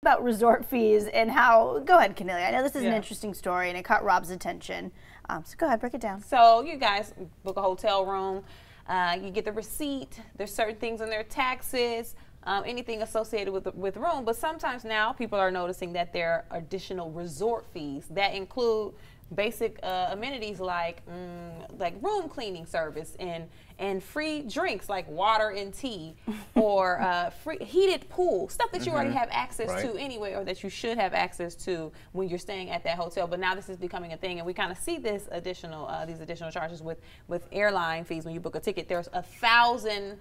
about resort fees and how, go ahead, Cornelia. I know this is an Yeah. interesting story and it caught Rob's attention. So go ahead, break it down. So you guys book a hotel room, you get the receipt, there's certain things on their taxes, anything associated with room, but sometimes now people are noticing that there are additional resort fees that include basic amenities like room cleaning service and free drinks like water and tea, or free heated pool, stuff that you already have access to anyway, or that you should have access to when you're staying at that hotel. But now this is becoming a thing, and we kind of see this additional these additional charges with airline fees. When you book a ticket, there's 1,000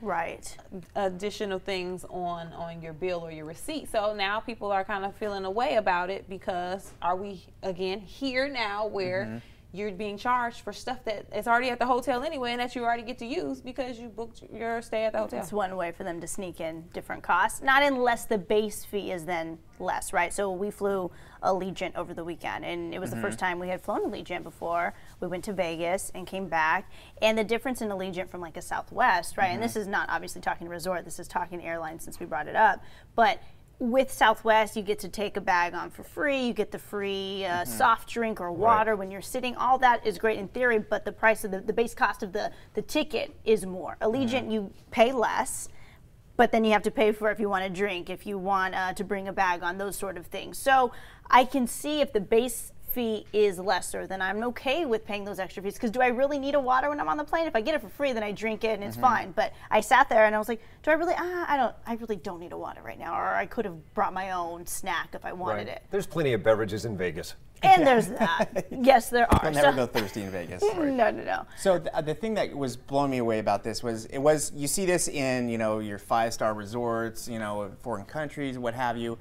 additional things on your bill or your receipt. So now people are kind of feeling a way about it, because are we again here now where you're being charged for stuff that is already at the hotel anyway, and that you already get to use because you booked your stay at the hotel. It's one way for them to sneak in different costs, not unless the base fee is then less, right? So we flew Allegiant over the weekend, and it was the first time we had flown Allegiant before. We went to Vegas and came back, and the difference in Allegiant from like a Southwest, right? And this is not obviously talking resort, this is talking airline since we brought it up, but with Southwest, you get to take a bag on for free. You get the free soft drink or water when you're sitting. All that is great in theory, but the price of the base cost of the ticket is more. Allegiant, you pay less, but then you have to pay for it if you want a drink, if you want to bring a bag on, those sort of things. So I can see if the base fee is lesser, then I'm okay with paying those extra fees. Because do I really need a water when I'm on the plane? If I get it for free, then I drink it and it's fine. But I sat there and I was like, do I really? I really don't need a water right now. Or I could have brought my own snack if I wanted it. There's plenty of beverages in Vegas. And there's that. Yes, there are. You'll never go thirsty in Vegas. No. So the thing that was blowing me away about this was you see this in your 5-star resorts, foreign countries, what have you.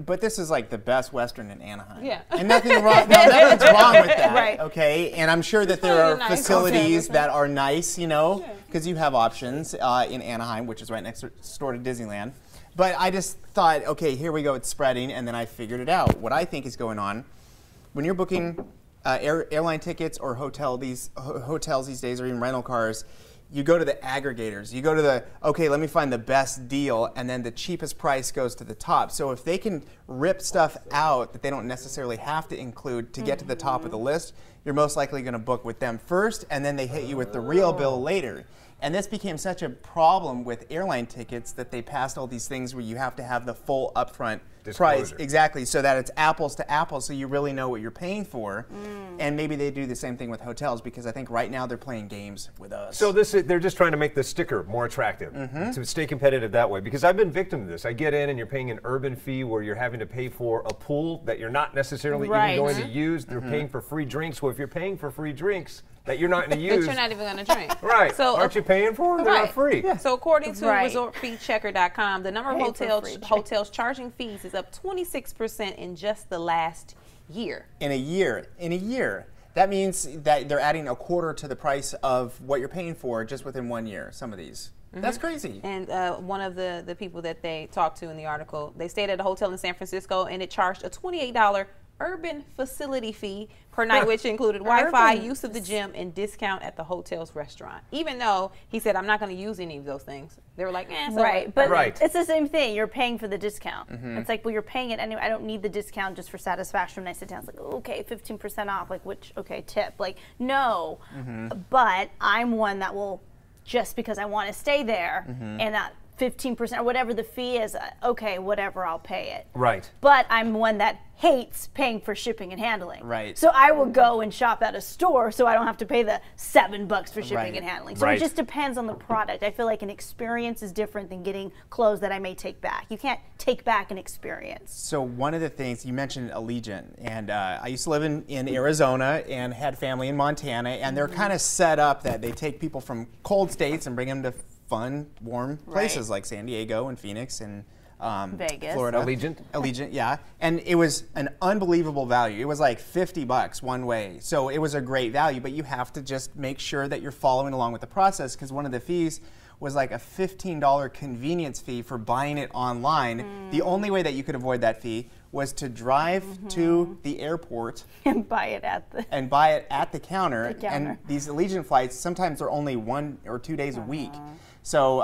But this is like the Best Western in Anaheim. Yeah. And nothing's wrong with that. Right. Okay. And I'm sure that there are facilities that are nice, because you have options in Anaheim, which is right next door to Disneyland. But I just thought, okay, here we go, it's spreading, and then I figured it out. What I think is going on, when you're booking airline tickets or hotels these days, or even rental cars, you go to the aggregators. You go to okay, let me find the best deal, and then the cheapest price goes to the top. So if they can rip stuff out that they don't necessarily have to include to get to the top of the list, you're most likely going to book with them first, and then they hit you with the real bill later. And this became such a problem with airline tickets that they passed all these things where you have to have the full upfront price. Exactly, so that it's apples to apples, so you really know what you're paying for. And maybe they do the same thing with hotels, because I think right now they're playing games with us. So they're just trying to make the sticker more attractive to stay competitive that way. Because I've been victim to this. I get in and you're paying an urban fee where you're having to pay for a pool that you're not necessarily even going to use. They're paying for free drinks. Well, if you're paying for free drinks that you're not going to use, that you're not even going to drink. Right. So aren't you paying for them? They're not free. Yeah. So according to resortfeechecker.com, the number of hotels charging fees is up 26% in just the last year. In a year. That means that they're adding a quarter to the price of what you're paying for just within 1 year, some of these. That's crazy. And one of the people that they talked to in the article, they stayed at a hotel in San Francisco, and it charged a $28 urban facility fee per night, which included Wi-Fi, use of the gym, and discount at the hotel's restaurant. Even though he said, I'm not going to use any of those things. They were like, but it's the same thing. You're paying for the discount. It's like, well, you're paying it anyway. I don't need the discount just for satisfaction. When I sit down, it's like, okay, 15% off. Like, tip. Like, no. But I'm one that will, just because I want to stay there, and that 15% or whatever the fee is, okay, whatever, I'll pay it. Right. But I'm one that hates paying for shipping and handling. Right. So I will go and shop at a store so I don't have to pay the $7 for shipping and handling. So it just depends on the product. I feel like an experience is different than getting clothes that I may take back. You can't take back an experience. So one of the things, you mentioned Allegiant, and I used to live in Arizona and had family in Montana, and they're kind of set up that they take people from cold states and bring them to fun, warm places like San Diego and Phoenix and Vegas, Florida. Allegiant, yeah. And it was an unbelievable value. It was like $50 one way. So it was a great value, but you have to just make sure that you're following along with the process, because one of the fees was like a $15 convenience fee for buying it online. The only way that you could avoid that fee was to drive to the airport And buy it at the. and buy it at the counter. The counter. And these Allegiant flights sometimes are only 1 or 2 days a week. So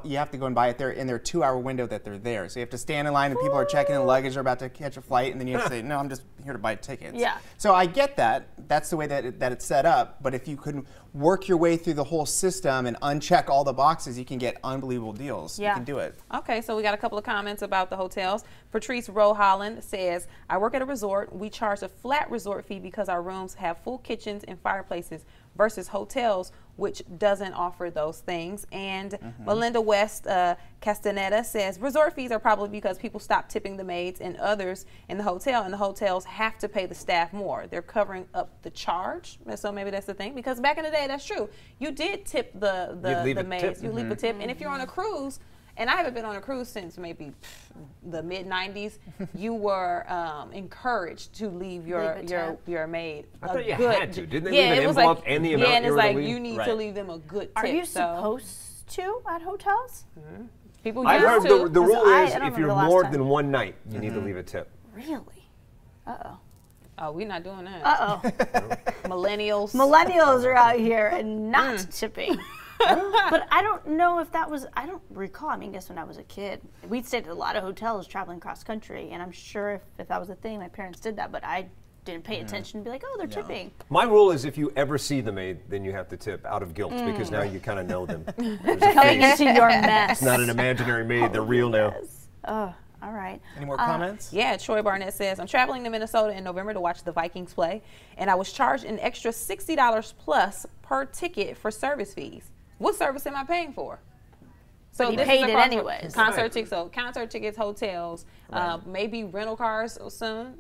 you have to go and buy it there in their 2-hour window that they're there. So you have to stand in line and people are checking in luggage, are about to catch a flight, and then you have to say, no, I'm just here to buy tickets. Yeah. So I get that. That's the way that it's set up. But if you could work your way through the whole system and uncheck all the boxes, you can get unbelievable deals. Yeah. You can do it. Okay, so we got a couple of comments about the hotels. Patrice Roholland says, I work at a resort. We charge a flat resort fee because our rooms have full kitchens and fireplaces versus hotels, which doesn't offer those things. And Melinda West Castaneda says, resort fees are probably because people stop tipping the maids and others in the hotel, and the hotels have to pay the staff more. They're covering up the charge. So maybe that's the thing, because back in the day, that's true. You did tip the maids. You leave a tip. And if you're on a cruise, and I haven't been on a cruise since maybe the mid-90s, you were encouraged to leave your maid I a thought you good had to. Didn't they leave an it was envelope and the amount and you it's were to like leave? you need to leave them a good tip. Are you so supposed to at hotels? people I've used heard to. the rule I is don't if remember you're the last more time. than one night, you need to leave a tip. Really? Uh-oh. Oh, we're not doing that. Uh-oh. Millennials. Millennials are out here and not tipping. But I don't know if that was, I don't recall. I mean, I guess when I was a kid, we stayed at a lot of hotels traveling cross country, and I'm sure if that was a thing, my parents did that, but I didn't pay attention and be like, oh, they're tipping. My rule is if you ever see the maid, then you have to tip out of guilt because now you kind of know them. There's a Coming face. into your mess. It's not an imaginary maid, they're real now. Oh, all right. Any more comments? Yeah, Troy Barnett says, I'm traveling to Minnesota in November to watch the Vikings play, and I was charged an extra $60 plus per ticket for service fees. What service am I paying for? So But he this paid is it across- anyways. Concert Right. tickets, so concert tickets, hotels, maybe rental cars soon.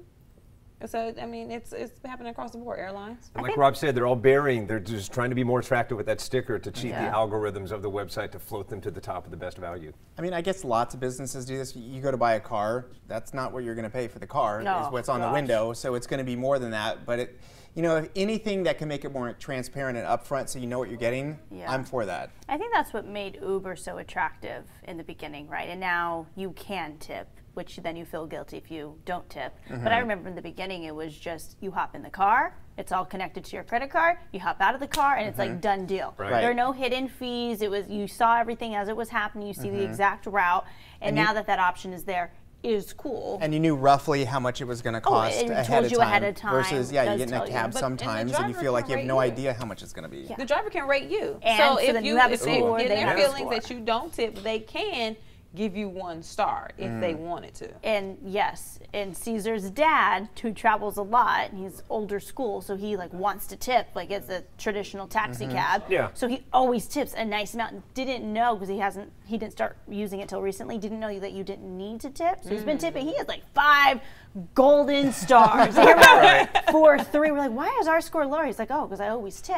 So I mean, it's happening across the board. Airlines. And like Rob said, they're all burying. They're just trying to be more attractive with that sticker to cheat Yeah. the algorithms of the website to float them to the top of the best value. I mean, I guess lots of businesses do this. You go to buy a car, that's not what you're going to pay for the car. No, is what's on the gosh. window. So it's going to be more than that. But it, you know, if anything that can make it more transparent and upfront, so you know what you're getting, Yeah. I'm for that. I think that's what made Uber so attractive in the beginning, right? And now you can tip, which then you feel guilty if you don't tip. But I remember in the beginning, it was just you hop in the car, it's all connected to your credit card, you hop out of the car, and it's like done deal. Right. There are no hidden fees. It was, you saw everything as it was happening, you see the exact route, and now that option is there, is cool. And you knew roughly how much it was going to cost it ahead, told of you time, ahead of time. versus, yeah, It you does get in a tell you. cab But- sometimes and you driver feel like can you have rate no you. idea how much it's going to be. Yeah. The driver can rate you. And so so if then you you have a if they score, get they their have a feelings score. that you don't tip, they can give you 1 star if they wanted to. And yes, and Caesar's dad, who travels a lot, and he's older school, so he like wants to tip, like it's a traditional taxi cab. Yeah. So he always tips a nice amount. And didn't know because he didn't start using it till recently. Didn't know that you didn't need to tip. So he's been tipping. He has like 5 golden stars. Here we are, 4, 3. We're like, why is our score lower? He's like, oh, because I always tip.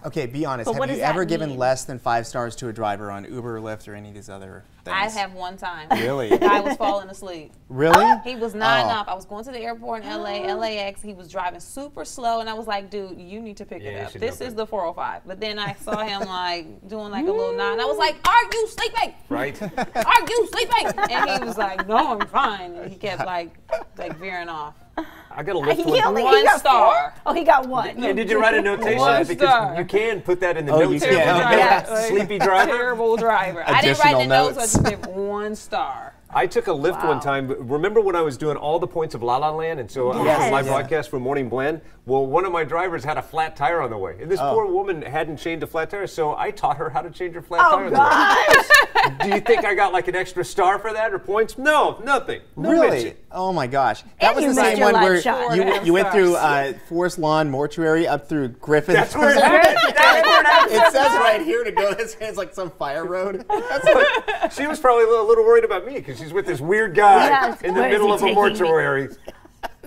Okay, be honest. But what Have you does that ever given mean? less than 5 stars to a driver on Uber or Lyft or any of these other things? I have one time. Really? The guy was falling asleep. Really? He was nodding Oh. off. I was going to the airport in LA, LAX. He was driving super slow, and I was like, dude, you need to pick Yeah, it you up. should This know is that. the 405. But then I saw him like doing like a little nod, and I was like, are you sleeping? Right? Are you sleeping? And he was like, no, I'm fine. And he kept like veering off. I got a Lyft He one. only One he got star. 4? Oh, he got 1. Yeah, did you write a notation? One Because star. you can put that in the Oh, notes. you here. can. Yes. Sleepy driver. Terrible driver. I didn't write Additional the notes. I notes. just did 1 star. I took a Lyft one time. Remember when I was doing all the points of La La Land? And so I was Yes. on live Yeah. broadcast for Morning Blend. Well, one of my drivers had a flat tire on the way. And this poor woman hadn't changed a flat tire, so I taught her how to change her flat tire Oh, on the gosh. way. Do you think I got like an extra star for that or points? No, nothing. No Really? mention. Oh my gosh. That And was you the missed same your one live where shot. you went through Forest Lawn Mortuary up through Griffin. That's where it happened. That's where it happened. It says right here to go. It's like some fire road. She was probably a little worried about me because she's with this weird guy Yes, in the where is middle he of a taking me? mortuary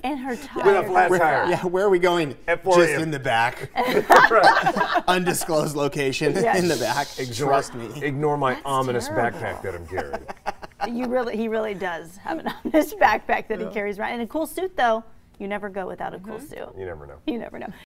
And her tire. with a flat was tire. Yeah, where are we going? At 4 Just a.m. in the back. Right. Undisclosed location Yes. in the back. Trust me. Ignore my That's ominous terrible. backpack that I'm carrying. He really does have an honest backpack that he carries around. And a cool suit, though. You never go without a cool suit. You never know. You never know.